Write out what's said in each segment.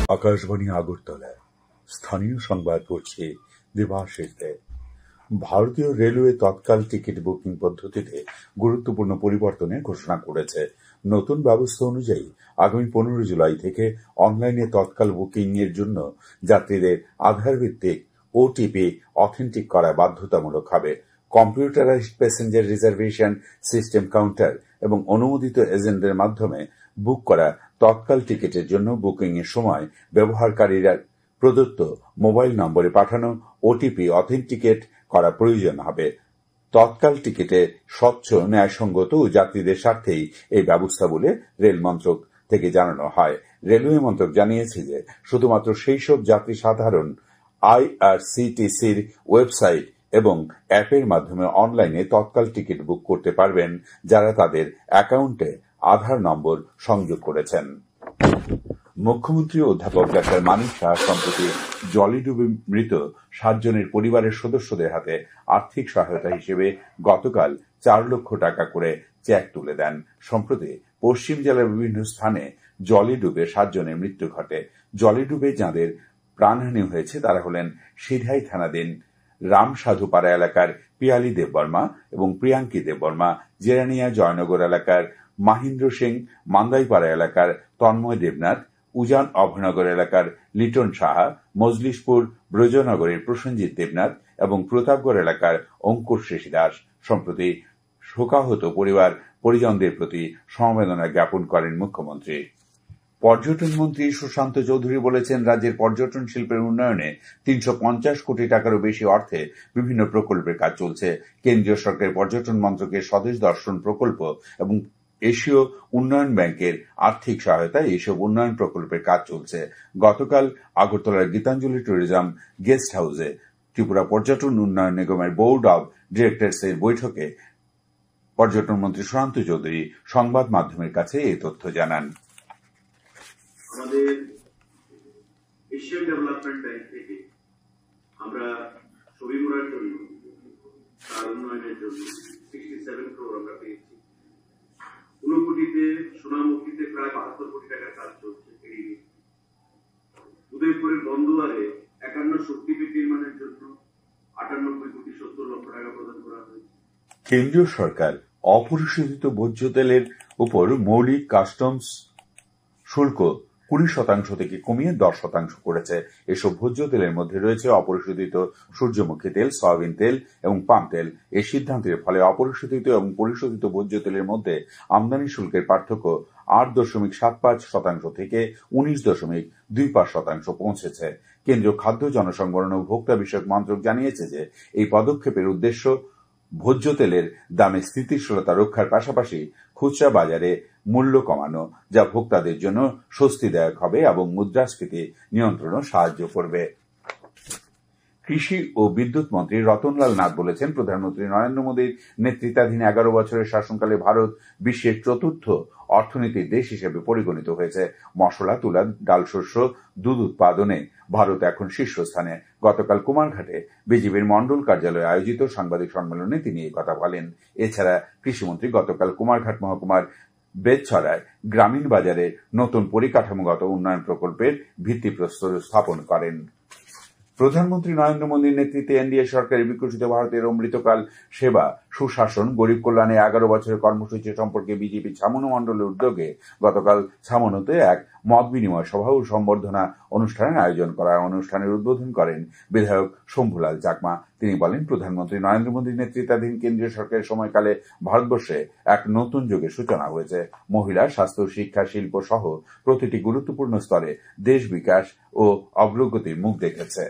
আকাশবাণী আগরতলা স্থানীয় সংবাদ পড়ছে দেবাশিস দে। ভারতীয় রেলওয়ে তৎকাল টিকিট বুকিং পদ্ধতিতে গুরুত্বপূর্ণ পরিবর্তনের ঘোষণা করেছে। নতুন ব্যবস্থা অনুযায়ী আগামী 15 জুলাই থেকে অনলাইনে তৎকাল বুকিং এর জন্য যাত্রীদের আধার ভিত্তিক ওটিপি অথেন্টিক করা বাধ্যতামূলক হবে। Computerised passenger reservation system counter এবং অনুমোদিত এজেন্টদের মাধ্যমে বুক করা তৎকাল টিকিটের জন্য বুকিং এর সময় ব্যবহারকারীরা প্রদত্ত মোবাইল নম্বরে পাঠানো ওটিপি অথেন্টিকেট করা প্রয়োজন হবে। তৎকাল টিকিটে স্বচ্ছ, ন্যায়সঙ্গত ও যাত্রীদের স্বার্থেই এই ব্যবস্থা বলে রেল মন্ত্রক থেকে জানানো হয়। রেলওয়ে মন্ত্রক জানিয়েছে যে শুধুমাত্র সেই সব যাত্রী সাধারণ আইআরসিটিসির ওয়েবসাইট এবং অ্যাপের মাধ্যমে অনলাইনে তৎকাল টিকিট বুক করতে পারবেন যারা তাদের অ্যাকাউন্টে আধার নম্বর সংযোগ করেছেন। মুখ্যমন্ত্রী অধ্যাপক ডাক্তার মানিক সাহা সম্প্রতি জলে ডুবে মৃত 7 জনের পরিবারের সদস্যদের হাতে আর্থিক সহায়তা হিসেবে গতকাল 4 লক্ষ টাকা করে চেক তুলে দেন। সম্প্রতি পশ্চিম জেলার বিভিন্ন স্থানে জলে ডুবে 7 জনের মৃত্যু ঘটে। জলে ডুবে যাঁদের প্রাণহানি হয়েছে তারা হলেন সিধাই থানাধীন রামসাধুপাড়া এলাকার পিয়ালি দেববর্মা এবং প্রিয়াঙ্কি দেববর্মা, জেরানিয়া জয়নগর এলাকার মাহিন্দ্র সিং, মান্দাইপাড়া এলাকার তন্ময় দেবনাথ, উজান অভয়নগর এলাকার লিটন সাহা, মজলিশপুর ব্রজনগরের প্রসেনজিৎ দেবনাথ এবং প্রতাপগড় এলাকার অঙ্কুর শেষী দাস। সম্প্রতি শোকাহত পরিবার পরিজনদের প্রতি সমবেদনা জ্ঞাপন করেন মুখ্যমন্ত্রী। পর্যটন মন্ত্রী সুশান্ত চৌধুরী বলেছেন, রাজ্যের পর্যটন শিল্পের উন্নয়নে 350 কোটি টাকারও বেশি অর্থে বিভিন্ন প্রকল্পের কাজ চলছে। কেন্দ্রীয় সরকারের পর্যটন মন্ত্রকের স্বদেশ দর্শন প্রকল্প এবং এশীয় উন্নয়ন ব্যাংকের আর্থিক সহায়তায় এইসব উন্নয়ন প্রকল্পের কাজ চলছে। গতকাল আগরতলার গীতাঞ্জলি ট্যুরিজম গেস্ট হাউসে ত্রিপুরা পর্যটন উন্নয়ন নিগমের বোর্ড অব ডিরেক্টরস এর বৈঠকে পর্যটন মন্ত্রী সুশান্ত চৌধুরী সংবাদ মাধ্যমের কাছে এই তথ্য জানান। আমাদের এশিয়ান ডেভেলপমেন্ট ব্যাংক থেকে আমরা ছবিমুড়ার জন্য, তার উন্নয়নের জন্য 67 ক্রোর আমরা পেয়েছি। ঊনকোটিতে, সোনামুখীতে প্রায় 72 কোটি টাকার কাজ চলছে। উদয়পুরের বন্দুয়ারে 51 শক্তিপীঠ নির্মাণের জন্য 98 কোটি 70 লক্ষ টাকা প্রদান করা হয়েছে। কেন্দ্রীয় সরকার অপরিশোধিত ভোজ্য তেলের উপর মৌলিক কাস্টমস শুল্ক 20% থেকে কমিয়ে 10% করেছে। এসব ভোজ্য তেলের মধ্যে রয়েছে অপরিশোধিত সূর্যমুখী তেল, সয়াবিন তেল এবং পাম তেল। এই সিদ্ধান্তের ফলে অপরিশোধিত এবং পরিশোধিত ভোজ্য তেলের মধ্যে আমদানি শুল্কের পার্থক্য 8.75% থেকে 19.25% পৌঁছেছে। কেন্দ্রীয় খাদ্য, জনসংবরণ ও ভোক্তা বিষয়ক মন্ত্রক জানিয়েছে যে এই পদক্ষেপের উদ্দেশ্য ভোজ্য তেলের দামে স্থিতিশীলতা রক্ষার পাশাপাশি খুচরা বাজারে মূল্য কমানো, যা ভোক্তাদের জন্য স্বস্তিদায়ক হবে এবং মুদ্রাস্ফীতি নিয়ন্ত্রণে সাহায্য করবে। কৃষি ও বিদ্যুৎ মন্ত্রী রতনলাল নাথ বলেছেন, প্রধানমন্ত্রী নরেন্দ্র মোদীর নেতৃত্বাধীন 11 বছরের শাসনকালে ভারত বিশ্বের 4র্থ অর্থনীতির দেশ হিসেবে পরিগণিত হয়েছে। মশলা, তুলা, ডালশস্য, দুধ উৎপাদনে ভারত এখন শীর্ষস্থানে। গতকাল কুমারঘাটে বিজেপির মন্ডল কার্যালয়ে আয়োজিত সাংবাদিক সম্মেলনে তিনি এই কথা বলেন। এছাড়া কৃষিমন্ত্রী গতকাল কুমারঘাট মহকুমার বেতছড়ায় গ্রামীণ বাজারে নতুন পরিকাঠামোগত উন্নয়ন প্রকল্পের ভিত্তিপ্রস্তর স্থাপন করেন। প্রধানমন্ত্রী নরেন্দ্র মোদীর নেতৃত্বে এনডিএ সরকারের বিকশিত ভারতের অমৃতকাল সেবা, সুশাসন, গরিব কল্যাণে 11 বছরের কর্মসূচি সম্পর্কে বিজেপি ছামনু মণ্ডলের উদ্যোগে গতকাল ছামনুতে এক মত বিনিময় সভা ও সম্বর্ধনা অনুষ্ঠানের আয়োজন করা। অনুষ্ঠানের উদ্বোধন করেন বিধায়ক শম্ভুলাল চাকমা। তিনি বলেন, প্রধানমন্ত্রী নরেন্দ্র মোদীর নেতৃত্বাধীন কেন্দ্রীয় সরকারের সময়কালে ভারতবর্ষে এক নতুন যুগের সূচনা হয়েছে। মহিলা, স্বাস্থ্য, শিক্ষা, শিল্প সহ প্রতিটি গুরুত্বপূর্ণ স্তরে দেশ বিকাশ ও অগ্রগতির মুখ দেখেছে।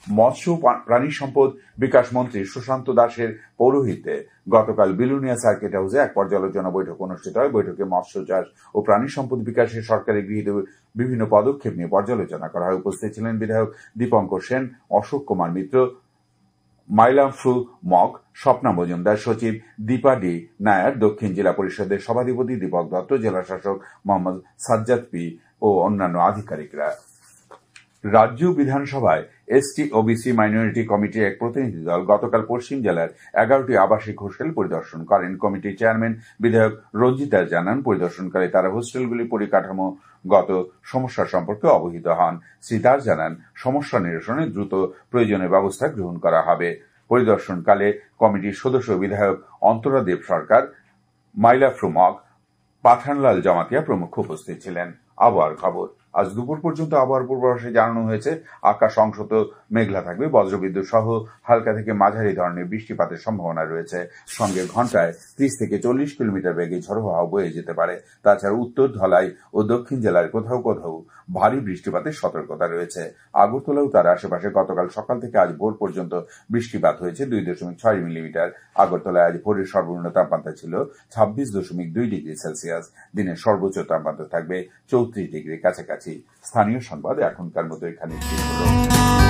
মৎস্য প্রাণী সম্পদ বিকাশ মন্ত্রী সুশান্ত দাসের পৌরোহিত্যে গতকাল বিলুনিয়া সার্কিট হাউসে এক পর্যালোচনা বৈঠক অনুষ্ঠিত হয়। বৈঠকে মৎস্য চাষ ও প্রাণী সম্পদ বিকাশে সরকারের গৃহীত বিভিন্ন পদক্ষেপ নিয়ে পর্যালোচনা করা হয়। উপস্থিত ছিলেন বিধায়ক দীপঙ্কর সেন, অশোক কুমার মিত্র, মাইলামফ্রু মগ, স্বপ্না মজুমদার, সচিব দীপা ডি নায়ার, দক্ষিণ জেলা পরিষদের সভাধিপতি দীপক দত্ত, জেলা শাসক মোহাম্মদ সাজ্জাদ পি ও অন্যান্য আধিকারিকরা। রাজ্য বিধানসভায় এসটি ওবিসি মাইনরিটি কমিটির এক প্রতিনিধি দল গতকাল পশ্চিম জেলার 11টি আবাসিক হোস্টেল পরিদর্শন করেন। কমিটির চেয়ারম্যান বিধায়ক রঞ্জিত দাস জানান, পরিদর্শনকালে তারা হোস্টেলগুলির পরিকাঠামো গত সমস্যা সম্পর্কে অবহিত হন। শ্রী দাস জানান, সমস্যা নিরসনে দ্রুত প্রয়োজনীয় ব্যবস্থা গ্রহণ করা হবে। পরিদর্শনকালে কমিটির সদস্য বিধায়ক অন্তরা দেব সরকার, মাইলা ফ্রুমক, পাঠানলাল জমাতিয়া প্রমুখ উপস্থিত ছিলেন। আবহাওয়ার খবর। আজ দুপুর পর্যন্ত আবহাওয়ার পূর্বাভাসে জানানো হয়েছে, আকাশ অংশত মেঘলা থাকবে, বজ্রবিদ্যুৎ সহ হালকা থেকে মাঝারি ধরনের বৃষ্টিপাতের সম্ভাবনা রয়েছে। সঙ্গে ঘন্টায় 30 থেকে 40 কিলোমিটার বেগে ঝড়ো হাওয়া বয়ে যেতে পারে। তাছাড়া উত্তর ধলাই ও দক্ষিণ জেলার কোথাও কোথাও ভারী বৃষ্টিপাতের সতর্কতা রয়েছে। আগরতলা ও তার আশেপাশে গতকাল সকাল থেকে আজ ভোর পর্যন্ত বৃষ্টিপাত হয়েছে 2.6 মিলিমিটার। আগরতলায় আজ ভোরের সর্বনিম্ন তাপমাত্রা ছিল 26.2 ডিগ্রি সেলসিয়াস। দিনের সর্বোচ্চ তাপমাত্রা থাকবে 34 ডিগ্রি কাছাকাছি। স্থানীয় সংবাদ এখনকার মতো এখানে শেষ হলো।